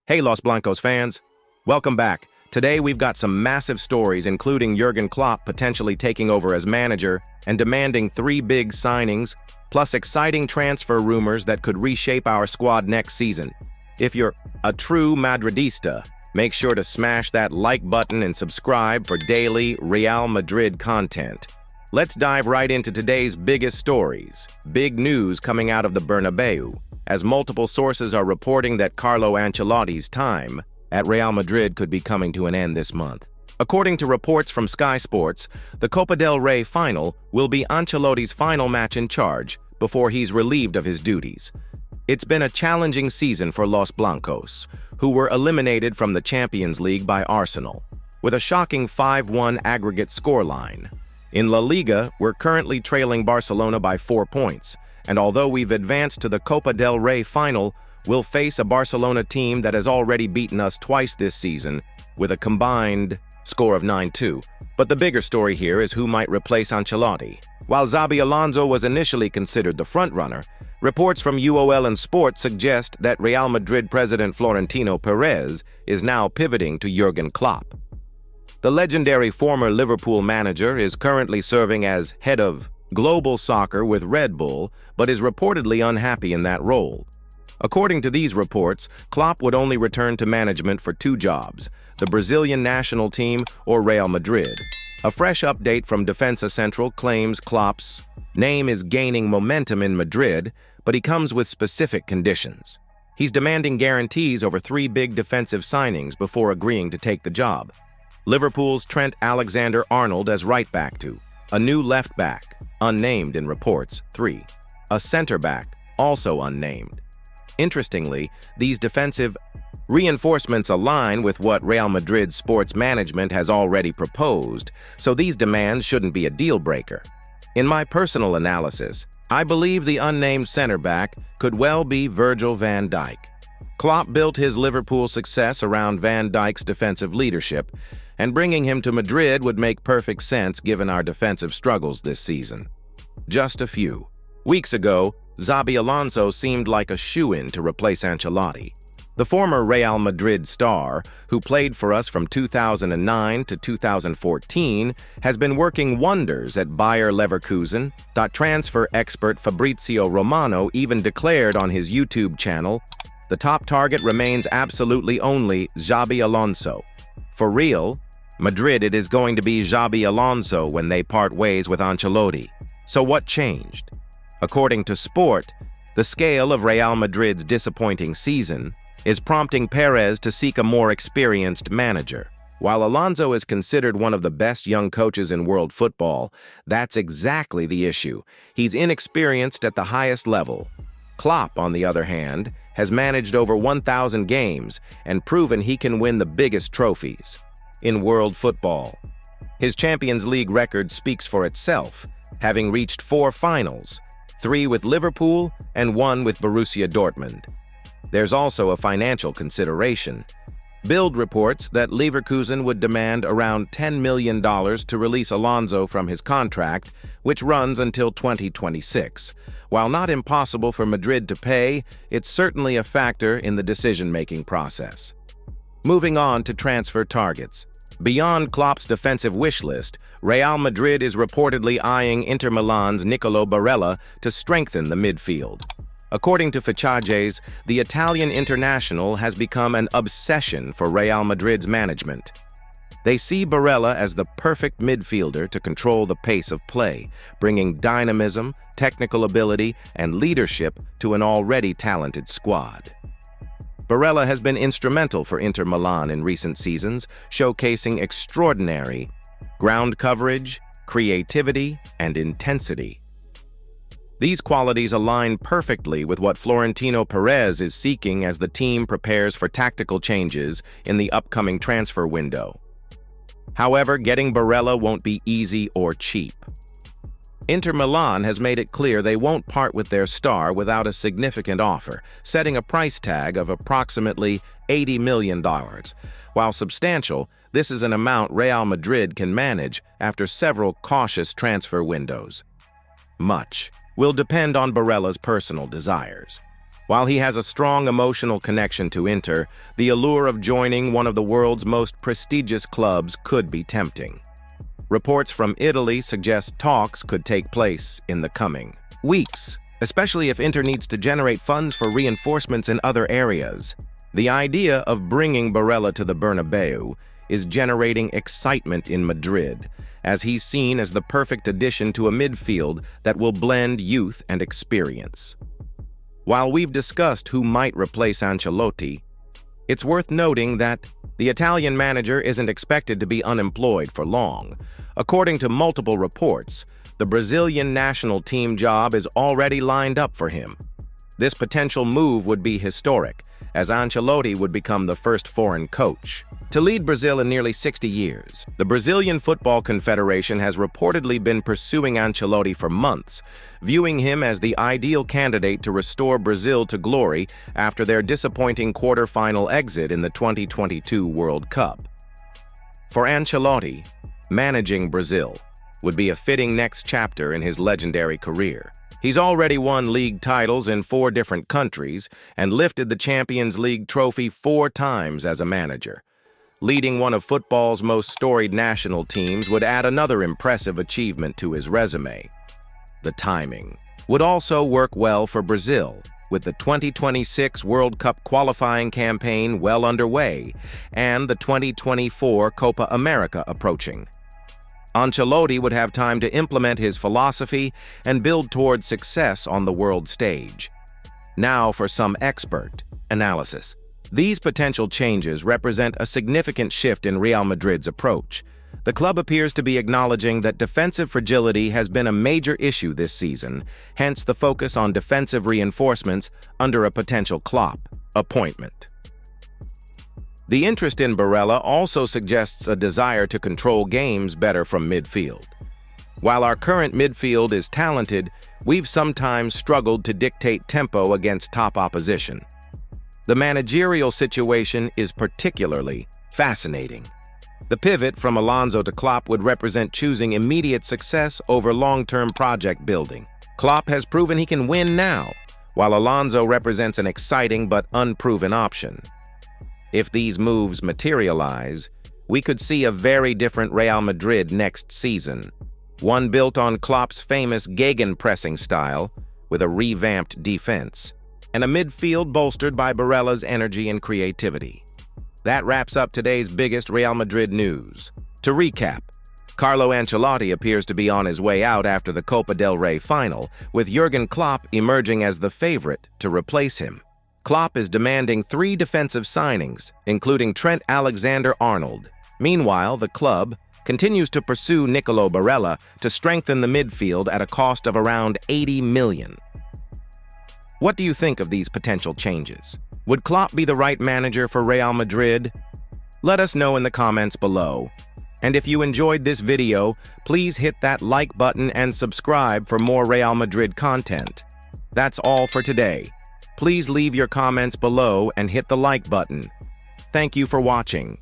Hey Los Blancos fans, welcome back. Today we've got some massive stories including Jurgen Klopp potentially taking over as manager and demanding 3 big signings, plus exciting transfer rumors that could reshape our squad next season. If you're a true Madridista, make sure to smash that like button and subscribe for daily Real Madrid content. Let's dive right into today's biggest stories. Big news coming out of the Bernabeu, as multiple sources are reporting that Carlo Ancelotti's time at Real Madrid could be coming to an end this month. According to reports from Sky Sports, the Copa del Rey final will be Ancelotti's final match in charge before he's relieved of his duties. It's been a challenging season for Los Blancos, who were eliminated from the Champions League by Arsenal, with a shocking 5-1 aggregate scoreline. In La Liga, we're currently trailing Barcelona by 4 points, and although we've advanced to the Copa del Rey final, we'll face a Barcelona team that has already beaten us twice this season with a combined score of 9-2. But the bigger story here is who might replace Ancelotti. While Xabi Alonso was initially considered the frontrunner, reports from UOL and Sport suggest that Real Madrid president Florentino Perez is now pivoting to Jurgen Klopp. The legendary former Liverpool manager is currently serving as head of global soccer with Red Bull, but is reportedly unhappy in that role. According to these reports, Klopp would only return to management for 2 jobs, the Brazilian national team or Real Madrid. A fresh update from Defensa Central claims Klopp's name is gaining momentum in Madrid, but he comes with specific conditions. He's demanding guarantees over 3 big defensive signings before agreeing to take the job. Liverpool's Trent Alexander-Arnold as right-back 2, a new left-back, unnamed in reports, 3, a center-back, also unnamed. Interestingly, these defensive reinforcements align with what Real Madrid's sports management has already proposed, so these demands shouldn't be a deal-breaker. In my personal analysis, I believe the unnamed center-back could well be Virgil van Dijk. Klopp built his Liverpool success around Van Dijk's defensive leadership, and bringing him to Madrid would make perfect sense given our defensive struggles this season. Just a few weeks ago, Xabi Alonso seemed like a shoo-in to replace Ancelotti. The former Real Madrid star, who played for us from 2009 to 2014, has been working wonders at Bayer Leverkusen. Transfer expert Fabrizio Romano even declared on his YouTube channel, "The top target remains absolutely only Xabi Alonso. For real, Madrid, it is going to be Xabi Alonso when they part ways with Ancelotti." So what changed? According to Sport, the scale of Real Madrid's disappointing season is prompting Perez to seek a more experienced manager. While Alonso is considered one of the best young coaches in world football, that's exactly the issue. He's inexperienced at the highest level. Klopp, on the other hand, has managed over 1,000 games and proven he can win the biggest trophies in world football. His Champions League record speaks for itself, having reached 4 finals, 3 with Liverpool and 1 with Borussia Dortmund. There's also a financial consideration. Bild reports that Leverkusen would demand around $10 million to release Alonso from his contract, which runs until 2026. While not impossible for Madrid to pay, it's certainly a factor in the decision-making process. Moving on to transfer targets. Beyond Klopp's defensive wish list, Real Madrid is reportedly eyeing Inter Milan's Nicolo Barela to strengthen the midfield. According to Fichajes, the Italian international has become an obsession for Real Madrid's management. They see Barela as the perfect midfielder to control the pace of play, bringing dynamism, technical ability, and leadership to an already talented squad. Barela has been instrumental for Inter Milan in recent seasons, showcasing extraordinary ground coverage, creativity, and intensity. These qualities align perfectly with what Florentino Perez is seeking as the team prepares for tactical changes in the upcoming transfer window. However, getting Barela won't be easy or cheap. Inter Milan has made it clear they won't part with their star without a significant offer, setting a price tag of approximately $80 million. While substantial, this is an amount Real Madrid can manage after several cautious transfer windows. Much will depend on Barela's personal desires. While he has a strong emotional connection to Inter, the allure of joining one of the world's most prestigious clubs could be tempting. Reports from Italy suggest talks could take place in the coming weeks, especially if Inter needs to generate funds for reinforcements in other areas. The idea of bringing Barela to the Bernabeu is generating excitement in Madrid, as he's seen as the perfect addition to a midfield that will blend youth and experience. While we've discussed who might replace Ancelotti, it's worth noting that the Italian manager isn't expected to be unemployed for long. According to multiple reports, the Brazilian national team job is already lined up for him. This potential move would be historic, as Ancelotti would become the first foreign coach to lead Brazil in nearly 60 years. The Brazilian Football Confederation has reportedly been pursuing Ancelotti for months, viewing him as the ideal candidate to restore Brazil to glory after their disappointing quarter-final exit in the 2022 World Cup. For Ancelotti, managing Brazil would be a fitting next chapter in his legendary career. He's already won league titles in 4 different countries and lifted the Champions League trophy 4 times as a manager. Leading one of football's most storied national teams would add another impressive achievement to his resume. The timing would also work well for Brazil, with the 2026 World Cup qualifying campaign well underway and the 2024 Copa America approaching. Ancelotti would have time to implement his philosophy and build towards success on the world stage. Now for some expert analysis. These potential changes represent a significant shift in Real Madrid's approach. The club appears to be acknowledging that defensive fragility has been a major issue this season, hence the focus on defensive reinforcements under a potential Klopp appointment. The interest in Barela also suggests a desire to control games better from midfield. While our current midfield is talented, we've sometimes struggled to dictate tempo against top opposition. The managerial situation is particularly fascinating. The pivot from Alonso to Klopp would represent choosing immediate success over long-term project building. Klopp has proven he can win now, while Alonso represents an exciting but unproven option. If these moves materialize, we could see a very different Real Madrid next season, one built on Klopp's famous gegenpressing style with a revamped defense, and a midfield bolstered by Barela's energy and creativity. That wraps up today's biggest Real Madrid news. To recap, Carlo Ancelotti appears to be on his way out after the Copa del Rey final, with Jurgen Klopp emerging as the favorite to replace him. Klopp is demanding 3 defensive signings, including Trent Alexander-Arnold. Meanwhile, the club continues to pursue Nicolo Barela to strengthen the midfield at a cost of around $80 million. What do you think of these potential changes? Would Klopp be the right manager for Real Madrid? Let us know in the comments below. And if you enjoyed this video, please hit that like button and subscribe for more Real Madrid content. That's all for today. Please leave your comments below and hit the like button. Thank you for watching.